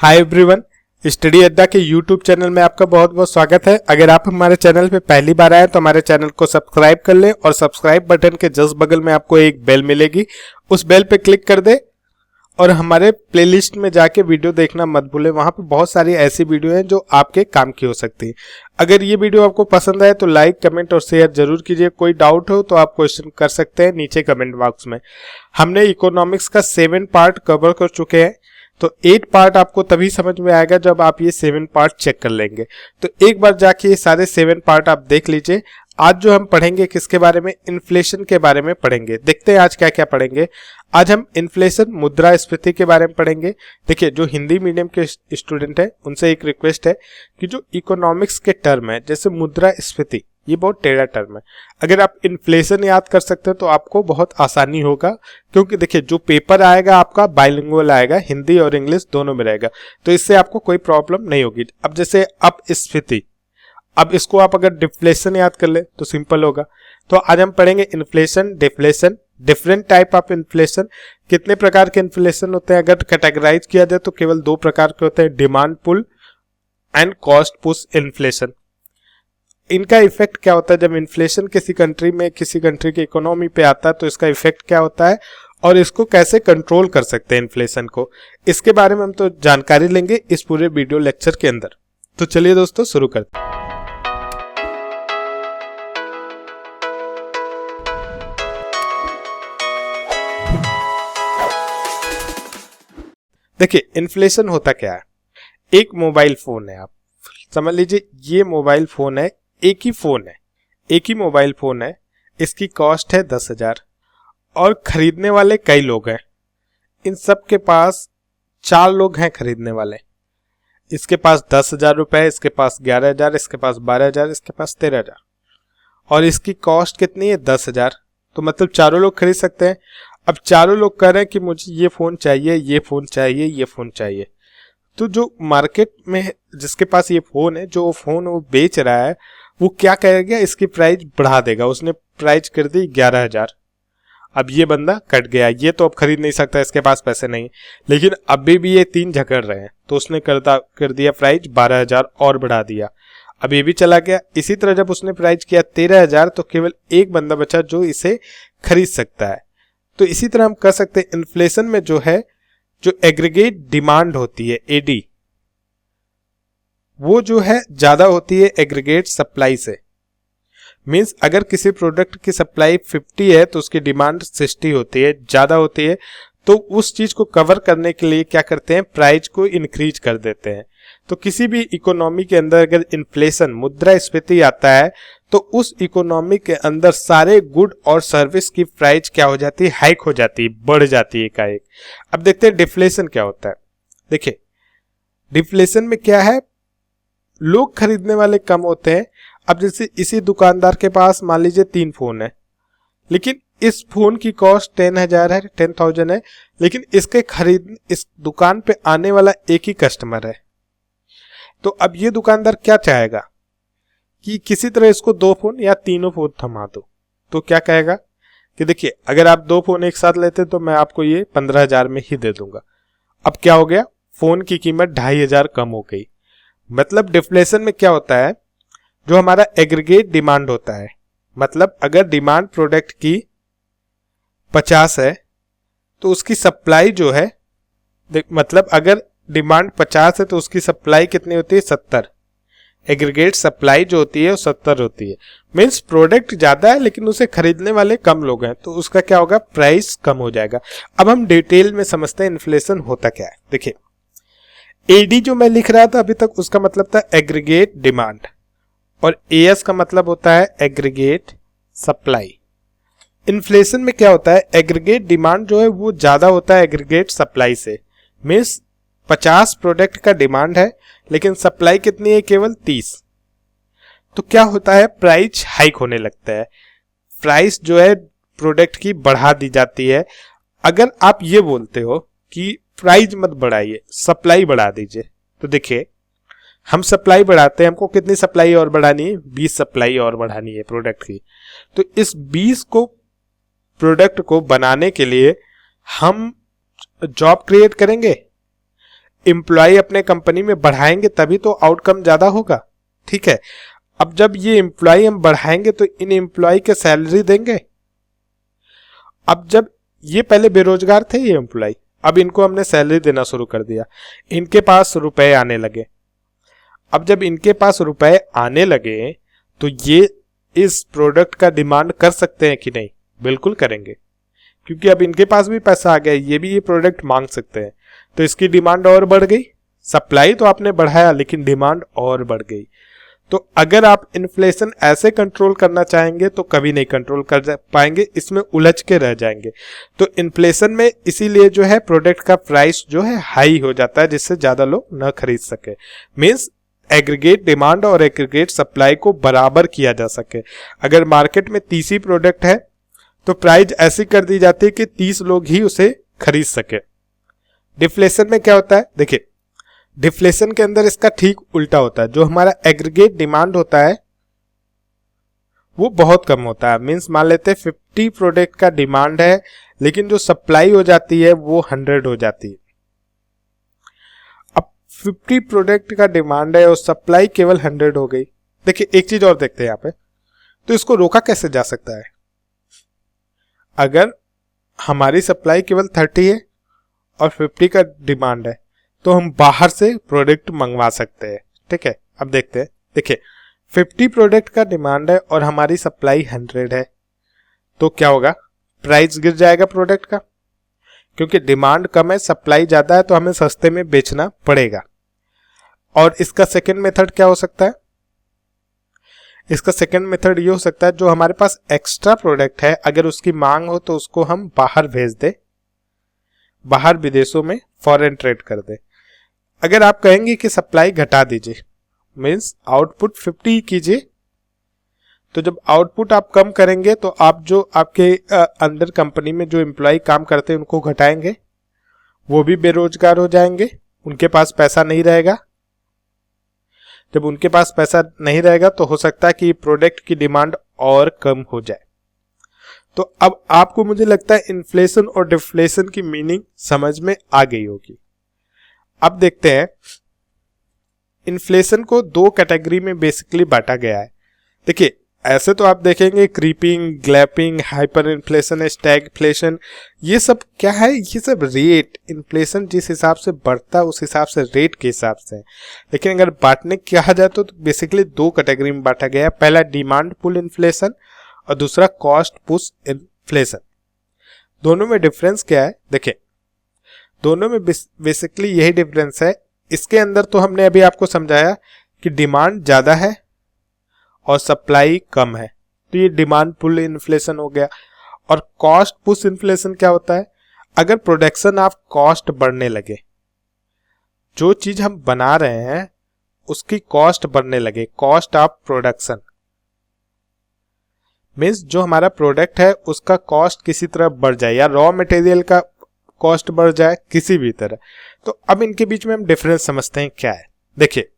Hi everyone, study अड्डा के YouTube channel में आपका बहुत बहुत स्वागत है। अगर आप हमारे चैनल पे पहली बार आए तो हमारे चैनल को सब्सक्राइब कर लें और सब्सक्राइब बटन के जस्ट बगल में आपको एक बेल मिलेगी, उस बेल पे क्लिक कर दे और हमारे प्लेलिस्ट में जाके वीडियो देखना मत भूलें। वहां पे बहुत सारी ऐसी वीडियो हैं जो आपके काम की हो सकती है। अगर ये वीडियो आपको पसंद आए तो लाइक, कमेंट और शेयर जरूर कीजिए। कोई डाउट हो तो आप क्वेश्चन कर सकते हैं नीचे कमेंट बॉक्स में। हमने इकोनॉमिक्स का 7 पार्ट कवर कर चुके हैं, तो 8 पार्ट आपको तभी समझ में आएगा जब आप ये 7 पार्ट चेक कर लेंगे। तो एक बार जाके ये सारे 7 पार्ट आप देख लीजिए। आज जो हम पढ़ेंगे किसके बारे में, इन्फ्लेशन के बारे में पढ़ेंगे। देखते हैं आज क्या क्या पढ़ेंगे। आज हम इन्फ्लेशन, मुद्रास्फीति के बारे में पढ़ेंगे। देखिए, जो हिंदी मीडियम के स्टूडेंट है उनसे एक रिक्वेस्ट है कि जो इकोनॉमिक्स के टर्म है जैसे मुद्रास्फीति, ये बहुत टेढ़ा टर्म है। अगर आप इन्फ्लेशन याद कर सकते हैं तो आपको बहुत आसानी होगा, क्योंकि देखिए जो पेपर आएगा आपका बाइलिंगुअल आएगा, हिंदी और इंग्लिश दोनों में रहेगा, तो इससे आपको कोई प्रॉब्लम नहीं होगी। अब जैसे अपस्फीति, अब इसको आप अगर डिफ्लेशन याद कर ले तो सिंपल होगा। तो आज हम पढ़ेंगे inflation, deflation, different type of inflation. कितने प्रकार के इन्फ्लेशन होते हैं अगर कैटेगराइज किया जाए तो केवल 2 प्रकार के होते हैं, demand pull and cost push inflation. इनका इफेक्ट क्या होता है जब इन्फ्लेशन किसी कंट्री में, किसी कंट्री की इकोनॉमी पे आता है, तो इसका इफेक्ट क्या होता है और इसको कैसे कंट्रोल कर सकते हैं इन्फ्लेशन को, इसके बारे में हम तो जानकारी लेंगे इस पूरे वीडियो लेक्चर के अंदर। तो चलिए दोस्तों शुरू करते हैं। देखिए, इन्फ्लेशन होता क्या है। एक मोबाइल फोन है, आप समझ लीजिए ये मोबाइल फोन है, एक ही फोन है, एक ही मोबाइल फोन है। इसकी कॉस्ट है 10,000 और खरीदने वाले कई लोग हैं। इन सब के पास 4 लोग हैं खरीदने वाले। इसके पास 10,000 रुपए, इसके पास 11,000, इसके पास 12,000, इसके पास 13,000 और इसकी कॉस्ट कितनी है 10,000। तो मतलब चारों लोग खरीद सकते हैं। अब चारों लोग कह रहे हैं कि मुझे ये फोन चाहिए, ये फोन चाहिए, ये फोन चाहिए। तो जो मार्केट में जिसके पास ये फोन है, जो फोन वो बेच रहा है, वो क्या करेगा, इसकी प्राइस बढ़ा देगा। उसने प्राइस कर दी 11,000। अब ये बंदा कट गया, ये तो अब खरीद नहीं सकता, इसके पास पैसे नहीं, लेकिन अभी भी ये 3 झगड़ रहे हैं, तो उसने कर दिया प्राइस 12,000 और बढ़ा दिया। अब ये भी चला गया। इसी तरह जब उसने प्राइस किया 13,000 तो केवल एक बंदा बचा जो इसे खरीद सकता है। तो इसी तरह हम कह सकते हैं इन्फ्लेशन में जो है, जो एग्रीगेट डिमांड होती है एडी, वो जो है ज्यादा होती है एग्रीगेट सप्लाई से। मींस अगर किसी प्रोडक्ट की सप्लाई 50 है तो उसकी डिमांड 60 होती है, ज्यादा होती है, तो उस चीज को कवर करने के लिए क्या करते हैं, प्राइस को इंक्रीज कर देते हैं। तो किसी भी इकोनॉमी के अंदर अगर इन्फ्लेशन, मुद्रास्फीति आता है तो उस इकोनॉमी के अंदर सारे गुड और सर्विस की प्राइस क्या हो जाती है, हाइक हो जाती है, बढ़ जाती है एकाएक। अब देखते हैं डिफ्लेशन क्या होता है। देखिए, डिफ्लेशन में क्या है, लोग खरीदने वाले कम होते हैं। अब जैसे इसी दुकानदार के पास मान लीजिए 3 फोन है, लेकिन इस फोन की कॉस्ट 10,000 है, 10,000 है, लेकिन इसके खरीद इस दुकान पे आने वाला एक ही कस्टमर है। तो अब ये दुकानदार क्या चाहेगा कि किसी तरह इसको 2 फोन या तीनों फोन थमा दो। तो क्या कहेगा कि देखिए, अगर आप 2 फोन एक साथ लेते तो मैं आपको ये 15,000 में ही दे दूंगा। अब क्या हो गया, फोन की कीमत 2,500 कम हो गई। मतलब डिफ्लेशन में क्या होता है, जो हमारा एग्रीगेट डिमांड होता है, मतलब अगर डिमांड प्रोडक्ट की 50 है तो उसकी सप्लाई जो है, मतलब अगर डिमांड 50 है तो उसकी सप्लाई कितनी होती है, 70। एग्रीगेट सप्लाई जो होती है वो 70 होती है। मीन्स प्रोडक्ट ज्यादा है लेकिन उसे खरीदने वाले कम लोग हैं, तो उसका क्या होगा, प्राइस कम हो जाएगा। अब हम डिटेल में समझते हैं इन्फ्लेशन होता क्या है। देखिए, एडी जो मैं लिख रहा था अभी तक, उसका मतलब था एग्रीगेट डिमांड, और एएस का मतलब होता है एग्रीगेट सप्लाई। इन्फ्लेशन में क्या होता है, एग्रीगेट डिमांड जो है वो ज्यादा होता है एग्रीगेट सप्लाई से। मीन्स 50 प्रोडक्ट का डिमांड है लेकिन सप्लाई कितनी है, केवल 30। तो क्या होता है, प्राइस हाइक होने लगता है, प्राइस जो है प्रोडक्ट की बढ़ा दी जाती है। अगर आप ये बोलते हो कि प्राइस मत बढ़ाइए, सप्लाई बढ़ा दीजिए, तो देखिए हम सप्लाई बढ़ाते हैं, हमको कितनी सप्लाई और बढ़ानी है, 20 सप्लाई और बढ़ानी है प्रोडक्ट की। तो इस 20 को प्रोडक्ट को बनाने के लिए हम जॉब क्रिएट करेंगे, एम्प्लॉय अपने कंपनी में बढ़ाएंगे तभी तो आउटकम ज्यादा होगा, ठीक है। अब जब ये एम्प्लॉय हम बढ़ाएंगे तो इन एम्प्लॉय के सैलरी देंगे। अब जब ये पहले बेरोजगार थे ये एम्प्लॉय, अब इनको हमने सैलरी देना शुरू कर दिया, इनके पास रुपए आने लगे। अब जब इनके पास रुपए आने लगे तो ये इस प्रोडक्ट का डिमांड कर सकते हैं कि नहीं? बिल्कुल करेंगे, क्योंकि अब इनके पास भी पैसा आ गया, ये भी ये प्रोडक्ट मांग सकते हैं, तो इसकी डिमांड और बढ़ गई। सप्लाई तो आपने बढ़ाया लेकिन डिमांड और बढ़ गई। तो अगर आप इन्फ्लेशन ऐसे कंट्रोल करना चाहेंगे तो कभी नहीं कंट्रोल कर पाएंगे, इसमें उलझ के रह जाएंगे। तो इन्फ्लेशन में इसीलिए जो है प्रोडक्ट का प्राइस जो है हाई हो जाता है, जिससे ज्यादा लोग न खरीद सके। मींस एग्रीगेट डिमांड और एग्रीगेट सप्लाई को बराबर किया जा सके। अगर मार्केट में 30 ही प्रोडक्ट है तो प्राइस ऐसी कर दी जाती है कि 30 लोग ही उसे खरीद सके। डिफ्लेशन में क्या होता है? देखिए, डिफ्लेशन के अंदर इसका ठीक उल्टा होता है। जो हमारा एग्रीगेट डिमांड होता है वो बहुत कम होता है। मींस मान लेते हैं 50 प्रोडक्ट का डिमांड है, लेकिन जो सप्लाई हो जाती है वो 100 हो जाती है। अब 50 प्रोडक्ट का डिमांड है और सप्लाई केवल 100 हो गई। देखिए एक चीज और देखते हैं यहाँ पे, तो इसको रोका कैसे जा सकता है? अगर हमारी सप्लाई केवल 30 है और 50 का डिमांड है तो हम बाहर से प्रोडक्ट मंगवा सकते हैं, ठीक है। अब देखते हैं, देखिए 50 प्रोडक्ट का डिमांड है और हमारी सप्लाई 100 है, तो क्या होगा? प्राइस गिर जाएगा प्रोडक्ट का, क्योंकि डिमांड कम है सप्लाई ज्यादा है, तो हमें सस्ते में बेचना पड़ेगा। और इसका सेकंड मेथड क्या हो सकता है? इसका सेकंड मेथड ये हो सकता है, जो हमारे पास एक्स्ट्रा प्रोडक्ट है अगर उसकी मांग हो तो उसको हम बाहर भेज दे, बाहर विदेशों में फॉरेन ट्रेड कर दे। अगर आप कहेंगे कि सप्लाई घटा दीजिए, मींस आउटपुट 50 कीजिए, तो जब आउटपुट आप कम करेंगे तो आप जो आपके अंदर कंपनी में जो एम्प्लॉय काम करते हैं उनको घटाएंगे, वो भी बेरोजगार हो जाएंगे, उनके पास पैसा नहीं रहेगा। जब उनके पास पैसा नहीं रहेगा तो हो सकता है कि प्रोडक्ट की डिमांड और कम हो जाए। तो अब आपको मुझे लगता है इन्फ्लेशन और डिफ्लेशन की मीनिंग समझ में आ गई होगी। अब देखते हैं, इन्फ्लेशन को 2 कैटेगरी में बेसिकली बांटा गया है। देखिए ऐसे तो आप देखेंगे क्रीपिंग, ग्लैपिंग, हाइपर इन्फ्लेशन, स्टैगफ्लेशन, ये सब क्या है? ये सब रेट, इन्फ्लेशन जिस हिसाब से बढ़ता है उस हिसाब से रेट के हिसाब से है। लेकिन अगर बांटने कहा जाए तो बेसिकली 2 कैटेगरी में बांटा गया है। पहला डिमांड पुल इन्फ्लेशन और दूसरा कॉस्ट पुश इन्फ्लेशन। दोनों में डिफरेंस क्या है? देखिए दोनों में बेसिकली यही डिफरेंस है। इसके अंदर तो हमने अभी आपको समझाया कि डिमांड ज्यादा है और सप्लाई कम है, तो ये डिमांड पुल इन्फ्लेशन हो गया। और कॉस्ट पुश इन्फ्लेशन क्या होता है? अगर प्रोडक्शन ऑफ कॉस्ट बढ़ने लगे, जो चीज हम बना रहे हैं उसकी कॉस्ट बढ़ने लगे, कॉस्ट ऑफ प्रोडक्शन मीन्स जो हमारा प्रोडक्ट है उसका कॉस्ट किसी तरह बढ़ जाए, या रॉ मटेरियल का कॉस्ट बढ़ जाए किसी भी तरह। तो अब इनके बीच में हम डिफरेंस समझते हैं क्या है। देखिए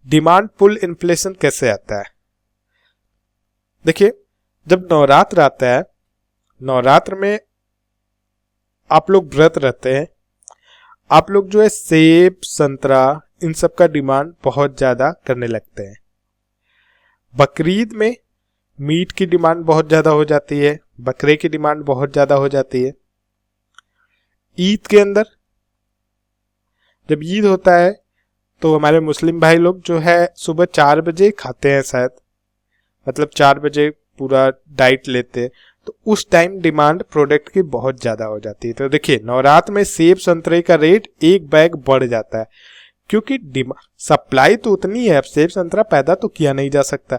डिमांड पुल इन्फ्लेशन कैसे आता है? देखिए जब नवरात्र आता है, नवरात्र में आप लोग व्रत रहते हैं, आप लोग जो है सेब, संतरा, इन सब का डिमांड बहुत ज्यादा करने लगते हैं। बकरीद में मीट की डिमांड बहुत ज्यादा हो जाती है, बकरे की डिमांड बहुत ज्यादा हो जाती है। ईद के अंदर जब ईद होता है तो हमारे मुस्लिम भाई लोग जो है सुबह 4 बजे खाते हैं शायद, मतलब 4 बजे पूरा डाइट लेते हैं, तो उस टाइम डिमांड प्रोडक्ट की बहुत ज्यादा हो जाती है। तो देखिए नवरात्र में सेब संतरे का रेट एक बैग बढ़ जाता है, क्योंकि सप्लाई तो उतनी है, अब सेब संतरा पैदा तो किया नहीं जा सकता,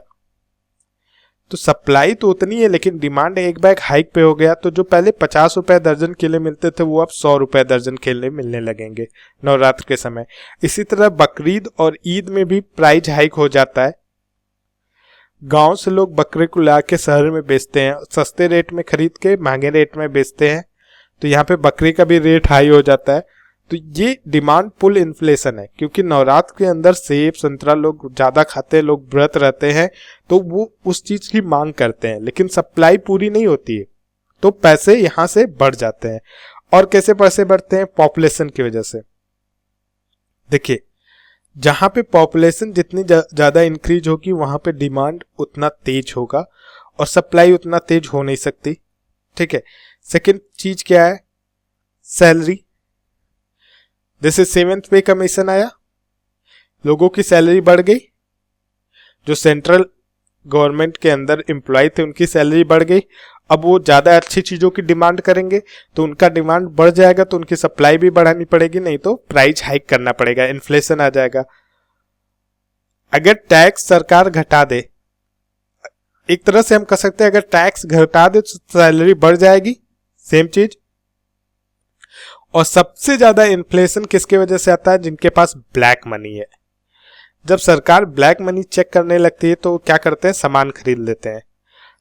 तो सप्लाई तो उतनी है लेकिन डिमांड एक बैग हाइक पे हो गया। तो जो पहले 50 रुपए दर्जन केले मिलते थे वो अब 100 रुपए दर्जन केले मिलने लगेंगे नवरात्र के समय। इसी तरह बकरीद और ईद में भी प्राइस हाइक हो जाता है। गांव से लोग बकरे को लाके शहर में बेचते हैं, सस्ते रेट में खरीद के महंगे रेट में बेचते हैं, तो यहाँ पे बकरी का भी रेट हाई हो जाता है। तो ये डिमांड पुल इन्फ्लेशन है, क्योंकि नवरात्र के अंदर सेब संतरा लोग ज्यादा खाते हैं, लोग व्रत रहते हैं, तो वो उस चीज की मांग करते हैं, लेकिन सप्लाई पूरी नहीं होती है, तो पैसे यहाँ से बढ़ जाते हैं। और कैसे पैसे बढ़ते हैं? पॉपुलेशन की वजह से। देखिए, जहां पे पॉपुलेशन जितनी ज्यादा इंक्रीज होगी वहां पे डिमांड उतना तेज होगा और सप्लाई उतना तेज हो नहीं सकती। ठीक है। सेकंड चीज क्या है? सैलरी। जैसे 7th पे कमीशन आया, लोगों की सैलरी बढ़ गई, जो सेंट्रल गवर्नमेंट के अंदर एम्प्लॉय थे उनकी सैलरी बढ़ गई। अब वो ज्यादा अच्छी चीजों की डिमांड करेंगे तो उनका डिमांड बढ़ जाएगा, तो उनकी सप्लाई भी बढ़ानी पड़ेगी, नहीं तो प्राइस हाइक करना पड़ेगा, इन्फ्लेशन आ जाएगा। अगर टैक्स सरकार घटा दे, एक तरह से हम कह सकते हैं अगर टैक्स घटा दे तो सैलरी बढ़ जाएगी, सेम चीज। और सबसे ज्यादा इन्फ्लेशन किसके वजह से आता है? जिनके पास ब्लैक मनी है। जब सरकार ब्लैक मनी चेक करने लगती है तो क्या करते हैं? सामान खरीद लेते हैं।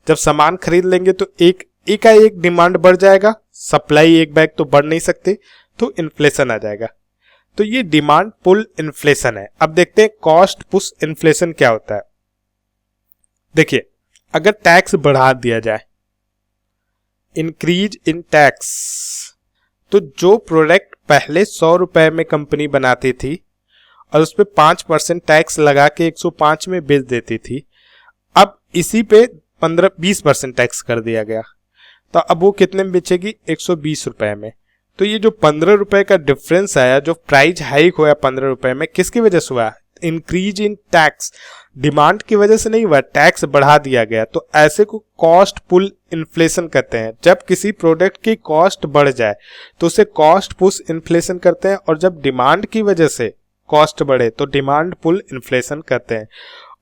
जब सामान खरीद लेंगे तो एक डिमांड बढ़ जाएगा, सप्लाई एक बैग तो बढ़ नहीं सकती, तो इन्फ्लेशन आ जाएगा। तो ये डिमांड पुल इन्फ्लेशन है। अब देखते हैं कॉस्ट पुश इन्फ्लेशन क्या होता है। देखिए, अगर टैक्स बढ़ा दिया जाए, इंक्रीज इन टैक्स, तो जो प्रोडक्ट पहले 100 रुपए में कंपनी बनाती थी और उस पर 5% टैक्स लगा के 105 में बेच देती थी, अब इसी पे 15-20% टैक्स कर दिया गया, तो अब वो कितने में बेचेगी? 120 रुपए में। तो ये जो 15 रुपए का डिफरेंस आया, जो प्राइस हाइक हुआ 15 रुपए में, किसकी वजह से हुआ? Increase in tax. डिमांड की वजह से नहीं हुआ, टैक्स बढ़ा दिया गया। तो ऐसे को कॉस्ट पुल इन्फ्लेशन कहते हैं। जब किसी प्रोडक्ट की कॉस्ट बढ़ जाए तो उसे कॉस्ट पुश इन्फ्लेशन करते हैं, और जब डिमांड की वजह से कॉस्ट बढ़े तो डिमांड पुल इन्फ्लेशन कहते हैं।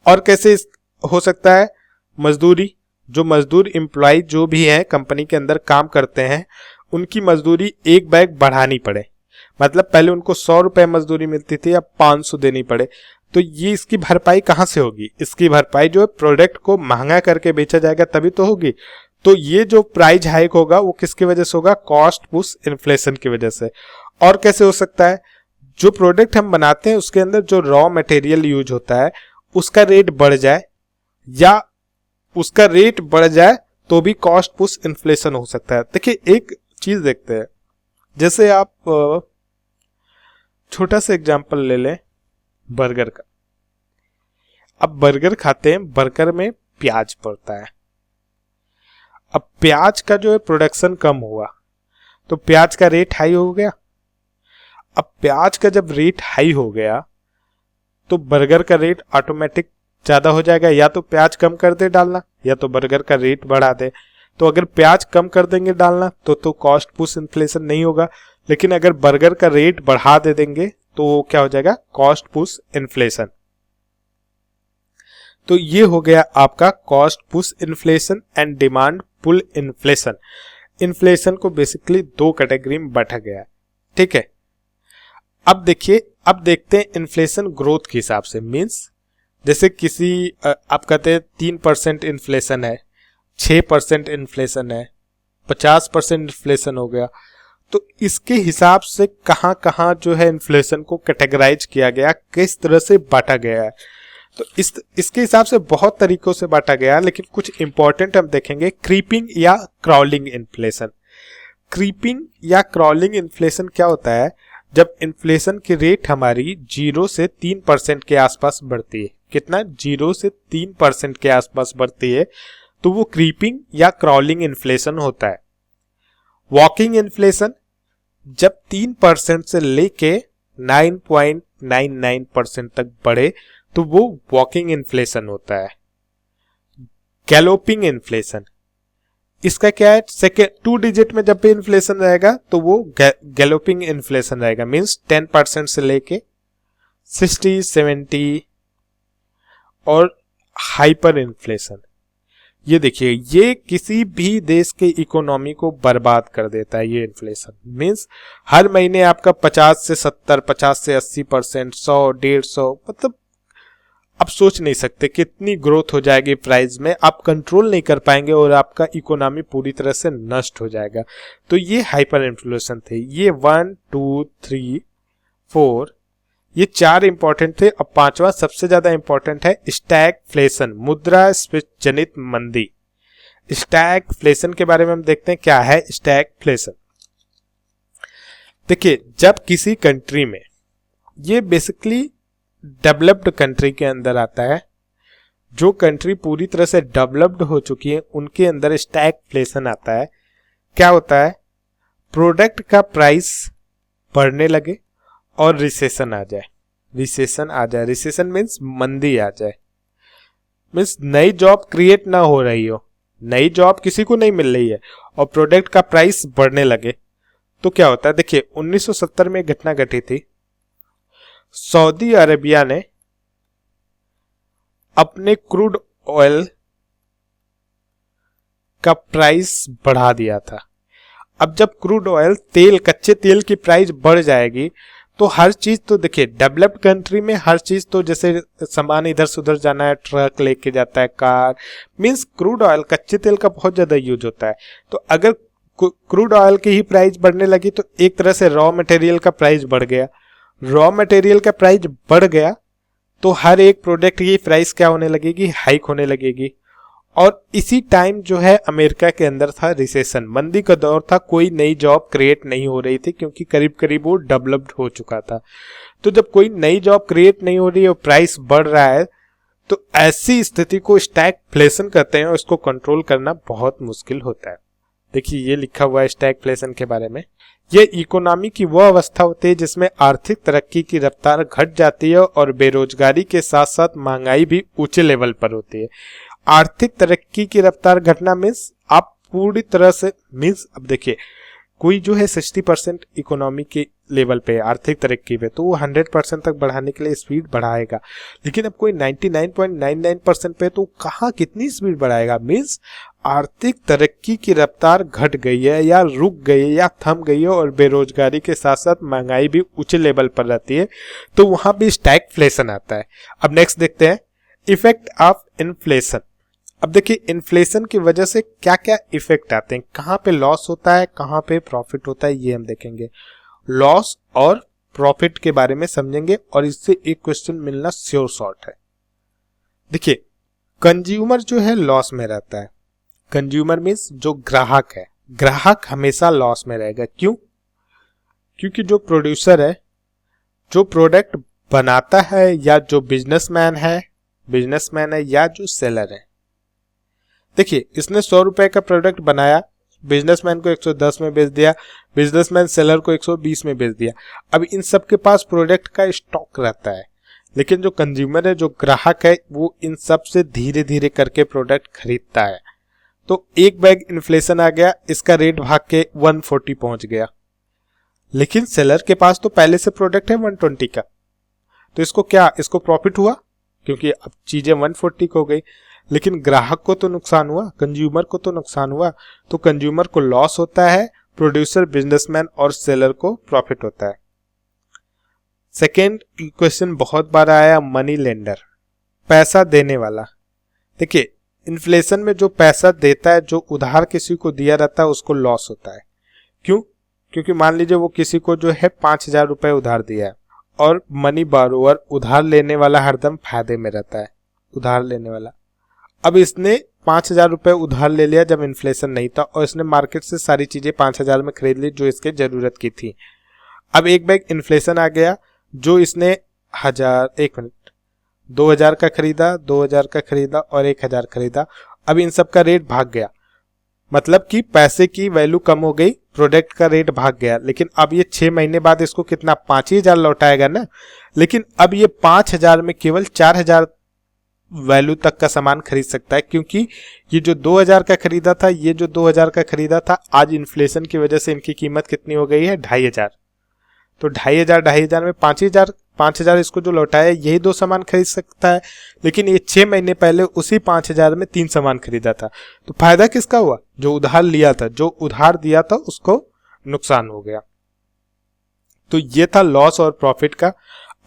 और कैसे हो सकता है? मजदूरी, जो मजदूर एम्प्लॉय जो भी है कंपनी के अंदर काम करते हैं, उनकी मजदूरी एक बैग बढ़ानी पड़े, मतलब पहले उनको 100 रुपए मजदूरी मिलती थी, अब 500 देनी पड़े, तो ये इसकी भरपाई कहां से होगी? इसकी भरपाई जो है प्रोडक्ट को महंगा करके बेचा जाएगा तभी तो होगी। तो ये जो प्राइस हाइक होगा वो किसकी वजह से होगा? कॉस्ट पुश इन्फ्लेशन की वजह से। और कैसे हो सकता है? जो प्रोडक्ट हम बनाते हैं उसके अंदर जो रॉ मटेरियल यूज होता है उसका रेट बढ़ जाए, या उसका रेट बढ़ जाए तो भी कॉस्ट पुश इन्फ्लेशन हो सकता है। देखिए, एक चीज देखते हैं, जैसे आप छोटा सा एग्जांपल ले लें बर्गर का। अब बर्गर खाते हैं, बर्गर में प्याज पड़ता है। अब प्याज का जो है प्रोडक्शन कम हुआ तो प्याज का रेट हाई हो गया। अब प्याज का जब रेट हाई हो गया तो बर्गर का रेट ऑटोमेटिक ज्यादा हो जाएगा, या तो प्याज कम कर दे डालना, या तो बर्गर का रेट बढ़ा दे। तो अगर प्याज कम कर देंगे डालना तो कॉस्ट पुश इन्फ्लेशन नहीं होगा, लेकिन अगर बर्गर का रेट बढ़ा दे देंगे तो क्या हो जाएगा? Cost push inflation. तो ये हो गया आपका cost push inflation and demand pull inflation. Inflation को बेसिकली 2 कैटेगरी में बांटा गया है। ठीक है। अब देखिए, अब देखते हैं इन्फ्लेशन ग्रोथ के हिसाब से। मींस जैसे किसी आप कहते हैं 3% इन्फ्लेशन है, 6% इन्फ्लेशन है, 50% इन्फ्लेशन हो गया, तो इसके हिसाब से कहां कहां जो है इन्फ्लेशन को कैटेगराइज किया गया, किस तरह से बांटा गया है। तो इसके हिसाब से बहुत तरीकों से बांटा गया, लेकिन कुछ इंपॉर्टेंट हम देखेंगे। क्रीपिंग या क्रॉलिंग इन्फ्लेशन। क्रीपिंग या क्रॉलिंग इन्फ्लेशन क्या होता है? जब इन्फ्लेशन की रेट हमारी 0 से 3% के आसपास बढ़ती है। कितना? 0 से 3% के आसपास बढ़ती है तो वो क्रीपिंग या क्रॉलिंग इन्फ्लेशन होता है। वॉकिंग इन्फ्लेशन जब 3% से लेके 9.99% तक बढ़े तो वो वॉकिंग इन्फ्लेशन होता है। गैलोपिंग इन्फ्लेशन, इसका क्या है? सेकेंड 2 डिजिट में जब भी इन्फ्लेशन रहेगा तो वो गैलोपिंग इन्फ्लेशन रहेगा। मींस 10% से लेके 60, 70 और हाइपर इन्फ्लेशन। ये देखिए, ये किसी भी देश के इकोनॉमी को बर्बाद कर देता है। ये इन्फ्लेशन मींस हर महीने आपका 50 से 70, 50 से 80%, 100, 150, मतलब आप सोच नहीं सकते कितनी ग्रोथ हो जाएगी प्राइस में, आप कंट्रोल नहीं कर पाएंगे और आपका इकोनॉमी पूरी तरह से नष्ट हो जाएगा। तो ये हाइपर इन्फ्लेशन थे। ये 1, 2, 3, 4 ये 4 इंपॉर्टेंट थे। अब 5वां सबसे ज्यादा इंपॉर्टेंट है स्टैगफ्लेशन, मुद्रास्फीति जनित मंदी। स्टैगफ्लेशन के बारे में हम देखते हैं क्या है स्टैगफ्लेशन। देखिए, जब किसी कंट्री में ये बेसिकली डेवलप्ड कंट्री के अंदर आता है। जो कंट्री पूरी तरह से डेवलप्ड हो चुकी है उनके अंदर स्टैगफ्लेशन आता है। क्या होता है, प्रोडक्ट का प्राइस बढ़ने लगे और रिसेशन आ जाए। रिसेशन मीन्स मंदी आ जाए, मीन्स नई जॉब क्रिएट ना हो रही हो, नई जॉब किसी को नहीं मिल रही है और प्रोडक्ट का प्राइस बढ़ने लगे तो क्या होता है। देखिए 1970 में घटना घटी थी। सऊदी अरेबिया ने अपने क्रूड ऑयल का प्राइस बढ़ा दिया था। अब जब क्रूड ऑयल तेल, कच्चे तेल की प्राइस बढ़ जाएगी तो हर चीज तो देखिए डेवलप्ड कंट्री में हर चीज तो जैसे सामान इधर से उधर जाना है, ट्रक लेके जाता है, कार, मींस क्रूड ऑयल, कच्चे तेल का बहुत ज्यादा यूज होता है। तो अगर क्रूड ऑयल की ही प्राइस बढ़ने लगी तो एक तरह से रॉ मटेरियल का प्राइस बढ़ गया। रॉ मटेरियल का प्राइस बढ़ गया तो हर एक प्रोडक्ट की प्राइस क्या होने लगेगी, हाइक होने लगेगी। और इसी टाइम जो है अमेरिका के अंदर था रिसेशन, मंदी का दौर था, कोई नई जॉब क्रिएट नहीं हो रही थी क्योंकि करीब करीब वो डेवलप्ड हो चुका था। तो जब कोई नई जॉब क्रिएट नहीं हो रही है और प्राइस बढ़ रहा है तो ऐसी स्थिति को स्टैगफ्लेशन कहते हैं और इसको कंट्रोल करना बहुत मुश्किल होता है। देखिए ये लिखा हुआ है स्टैगफ्लेशन के बारे में। ये इकोनॉमी की वह अवस्था होती है जिसमें आर्थिक तरक्की की रफ्तार घट जाती है और बेरोजगारी के साथ साथ महंगाई भी ऊंचे लेवल पर होती है। आर्थिक तरक्की की रफ्तार घटना मीन्स आप पूरी तरह से मीन्स, अब देखिए कोई जो है 60% इकोनॉमी के लेवल पे आर्थिक तरक्की पे तो वो 100% तक बढ़ाने के लिए स्पीड बढ़ाएगा, लेकिन अब कोई 99.99% पे तो कहाँ कितनी स्पीड बढ़ाएगा। मीन्स आर्थिक तरक्की की रफ्तार घट गई है या रुक गई है या थम गई है और बेरोजगारी के साथ साथ महंगाई भी ऊंचे लेवल पर रहती है तो वहां भी स्टैगफ्लेशन आता है। अब नेक्स्ट देखते हैं इफेक्ट ऑफ इन्फ्लेशन। अब देखिए इन्फ्लेशन की वजह से क्या क्या इफेक्ट आते हैं, कहाँ पे लॉस होता है, कहाँ पे प्रॉफिट होता है, ये हम देखेंगे। लॉस और प्रॉफिट के बारे में समझेंगे और इससे एक क्वेश्चन मिलना श्योर शॉर्ट है। देखिए कंज्यूमर जो है लॉस में रहता है। कंज्यूमर मीन्स जो ग्राहक है, ग्राहक हमेशा लॉस में रहेगा। क्यों? क्योंकि जो प्रोड्यूसर है, जो प्रोडक्ट बनाता है, या जो बिजनेसमैन है या जो सेलर है। देखिए इसने 100 रुपए का प्रोडक्ट बनाया, बिजनेसमैन को 110 में बेच दिया, बिजनेसमैन सेलर को 120 में बेच दिया। अब इन सब के पास प्रोडक्ट का स्टॉक रहता है, लेकिन जो कंज्यूमर है, जो ग्राहक है, वो इन सब से धीरे धीरे करके प्रोडक्ट खरीदता है। तो एक बैग इन्फ्लेशन आ गया, इसका रेट भाग के 140 पहुंच गया, लेकिन सेलर के पास तो पहले से प्रोडक्ट है 120 का, तो इसको प्रॉफिट हुआ क्योंकि अब चीजें 140 को हो गई। लेकिन ग्राहक को तो नुकसान हुआ, कंज्यूमर को तो नुकसान हुआ। तो कंज्यूमर को लॉस होता है, प्रोड्यूसर, बिजनेसमैन और सेलर को प्रॉफिट होता है। सेकेंड क्वेश्चन बहुत बार आया, मनी लेंडर, पैसा देने वाला। देखिए इन्फ्लेशन में जो पैसा देता है, जो उधार किसी को दिया रहता है, उसको लॉस होता है। क्यों? क्योंकि मान लीजिए वो किसी को जो है 5,000 रुपए उधार दिया है और मनी बारोवर, उधार लेने वाला, हरदम फायदे में रहता है, उधार लेने वाला। अब इसने 5,000 रुपए उधार ले लिया जब इन्फ्लेशन नहीं था और इसने मार्केट से सारी चीजें 5,000 में खरीद ली जो इसके जरूरत की थी। अब एक बैग इन्फ्लेशन आ गया, जो इसने 2,000 का खरीदा, 2,000 का खरीदा और 1,000 खरीदा। अब इन सब का रेट भाग गया, मतलब कि पैसे की वैल्यू कम हो गई, प्रोडक्ट का रेट भाग गया। लेकिन अब ये 6 महीने बाद इसको कितना 5,000 लौटाएगा ना। लेकिन अब ये 5,000 में केवल 4,000 वैल्यू तक का सामान खरीद सकता है, क्योंकि ये जो 2,000 का खरीदा था, ये जो 2,000 का खरीदा था, आज इन्फ्लेशन की वजह से इनकी कीमत कितनी हो गई है, 2,500। तो 2,500 में 5,000 इसको जो लौटाया, यही 2 सामान खरीद सकता है। लेकिन ये 6 महीने पहले उसी 5,000 में 3 सामान खरीदा था। तो फायदा किसका हुआ? जो उधार लिया था, जो उधार दिया था उसको नुकसान हो गया। तो ये था लॉस और प्रॉफिट का।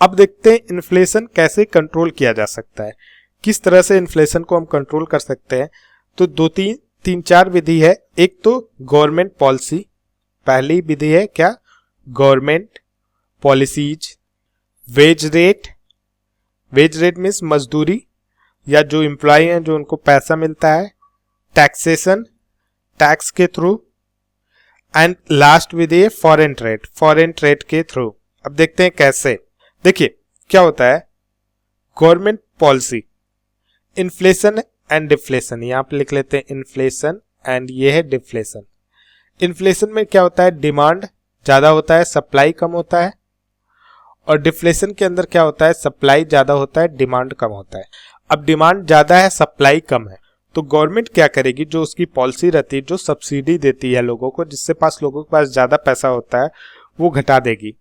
अब देखते हैं इन्फ्लेशन कैसे कंट्रोल किया जा सकता है, किस तरह से इन्फ्लेशन को हम कंट्रोल कर सकते हैं। तो 3-4 विधि है। एक तो गवर्नमेंट पॉलिसी, पहली विधि है क्या, government policies. Wage rate means मजदूरी या जो एम्प्लॉय हैं, जो उनको पैसा मिलता है। टैक्सेशन, टैक्स के थ्रू। एंड लास्ट विधि है फॉरेन ट्रेड के थ्रू। अब देखते हैं कैसे। देखिए क्या होता है, government policy, inflation and deflation, यहां पे लिख लेते हैं इन्फ्लेशन एंड ये है डिफ्लेशन। इन्फ्लेशन में क्या होता है, डिमांड ज्यादा होता है, सप्लाई कम होता है, और डिफ्लेशन के अंदर क्या होता है, सप्लाई ज्यादा होता है, डिमांड कम होता है। अब डिमांड ज्यादा है, सप्लाई कम है, तो गवर्नमेंट क्या करेगी, जो उसकी पॉलिसी रहती है, जो सब्सिडी देती है लोगों को, जिससे पास लोगों के पास ज्यादा पैसा होता है, वो घटा देगी।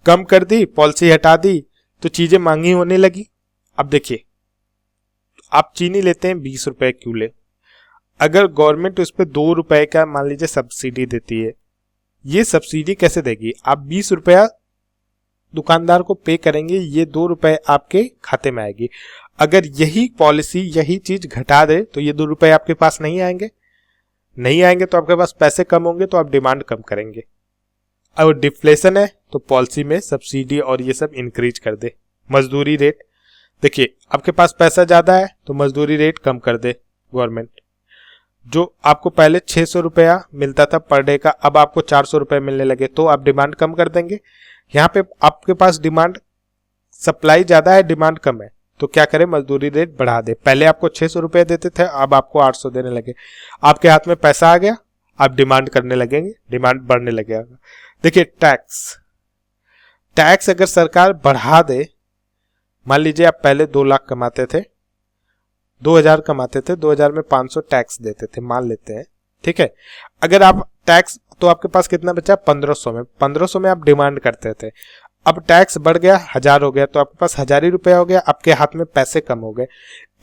कम कर दी, पॉलिसी हटा दी, तो चीजें महंगी होने लगी। अब देखिए आप चीनी लेते हैं 20 रुपए किलो, अगर गवर्नमेंट उस पर 2 रुपए का मान लीजिए सब्सिडी देती है, ये सब्सिडी कैसे देगी, आप 20 रुपया दुकानदार को पे करेंगे, ये 2 रुपए आपके खाते में आएगी। अगर यही पॉलिसी यही चीज घटा दे तो ये 2 रुपए आपके पास नहीं आएंगे, नहीं आएंगे तो आपके पास पैसे कम होंगे, तो आप डिमांड कम करेंगे। अब डिफ्लेशन है तो पॉलिसी में सब्सिडी और ये सब इंक्रीज कर दे। मजदूरी रेट, देखिए आपके पास पैसा ज्यादा है तो मजदूरी रेट कम कर दे गवर्नमेंट। जो आपको पहले 600 रुपया मिलता था पर डे का, अब आपको 400 रुपये मिलने लगे, तो आप डिमांड कम कर देंगे। यहाँ पे आपके पास डिमांड, सप्लाई ज्यादा है, डिमांड कम है, तो क्या करें, मजदूरी रेट बढ़ा दे। पहले आपको 600 रुपये देते थे, अब आपको 800 देने लगे। आपके हाथ में पैसा आ गया, आप डिमांड करने लगेंगे, डिमांड बढ़ने लगेगा। देखिए टैक्स अगर सरकार बढ़ा दे, मान लीजिए आप पहले 2 लाख कमाते थे, 2000 कमाते थे, 2000 में 500 टैक्स देते थे, मान लेते हैं, ठीक है। अगर आप टैक्स, तो आपके पास कितना बचा, 1500 में, 1500 में आप डिमांड करते थे, अब टैक्स बढ़ गया, 1000 हो गया, तो आपके पास 1000 ही रुपया हो गया, आपके हाथ में पैसे कम हो गए।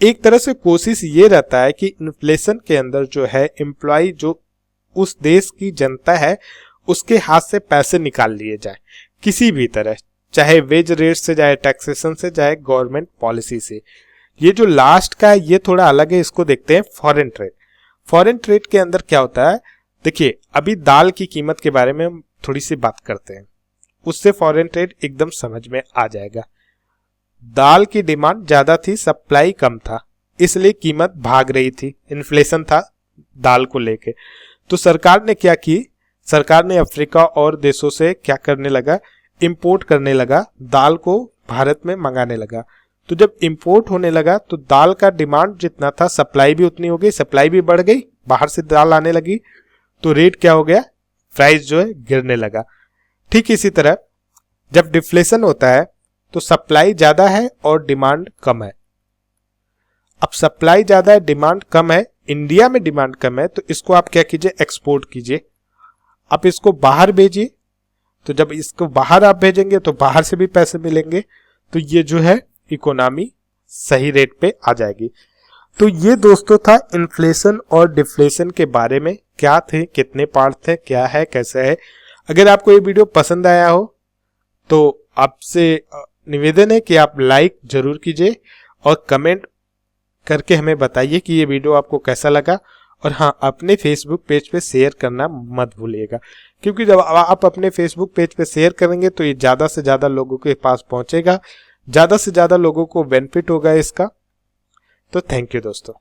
एक तरह से कोशिश ये रहता है कि इन्फ्लेशन के अंदर जो है एम्प्लॉय, जो उस देश की जनता है, उसके हाथ से पैसे निकाल लिए जाए किसी भी तरह, चाहे वेज रेट से, चाहे टैक्सेशन से, चाहे गवर्नमेंट पॉलिसी से। ये जो लास्ट का है ये थोड़ा अलग है, इसको देखते हैं फॉरेन ट्रेड। फॉरेन ट्रेड के अंदर क्या होता है, देखिए अभी दाल की कीमत के बारे में हम थोड़ी सी बात करते हैं, उससे फॉरेन ट्रेड एकदम समझ में आ जाएगा। दाल की डिमांड ज्यादा थी, सप्लाई कम था, इसलिए कीमत भाग रही थी, इन्फ्लेशन था दाल को लेके। तो सरकार ने क्या की, सरकार ने अफ्रीका और देशों से क्या करने लगा, इंपोर्ट करने लगा, दाल को भारत में मंगाने लगा। तो जब इंपोर्ट होने लगा तो दाल का डिमांड जितना था, सप्लाई भी उतनी हो गई, सप्लाई भी बढ़ गई, बाहर से दाल आने लगी, तो रेट क्या हो गया, प्राइस जो है गिरने लगा। ठीक इसी तरह जब डिफ्लेशन होता है तो सप्लाई ज्यादा है और डिमांड कम है। अब सप्लाई ज्यादा है, डिमांड कम है, इंडिया में डिमांड कम है, तो इसको आप क्या कीजिए, एक्सपोर्ट कीजिए, आप इसको बाहर भेजिए। तो जब इसको बाहर आप भेजेंगे तो बाहर से भी पैसे मिलेंगे, तो ये जो है इकोनॉमी सही रेट पे आ जाएगी। तो ये दोस्तों था इन्फ्लेशन और डिफ्लेशन के बारे में, क्या थे, कितने पार्ट थे, क्या है, कैसे है। अगर आपको ये वीडियो पसंद आया हो तो आपसे निवेदन है कि आप लाइक जरूर कीजिए और कमेंट करके हमें बताइए कि ये वीडियो आपको कैसा लगा। और हाँ, अपने फेसबुक पेज पे शेयर करना मत भूलिएगा, क्योंकि जब आप अपने फेसबुक पेज पे शेयर करेंगे तो ये ज़्यादा से ज़्यादा लोगों के पास पहुंचेगा, ज़्यादा से ज़्यादा लोगों को बेनिफिट होगा इसका। तो थैंक यू दोस्तों।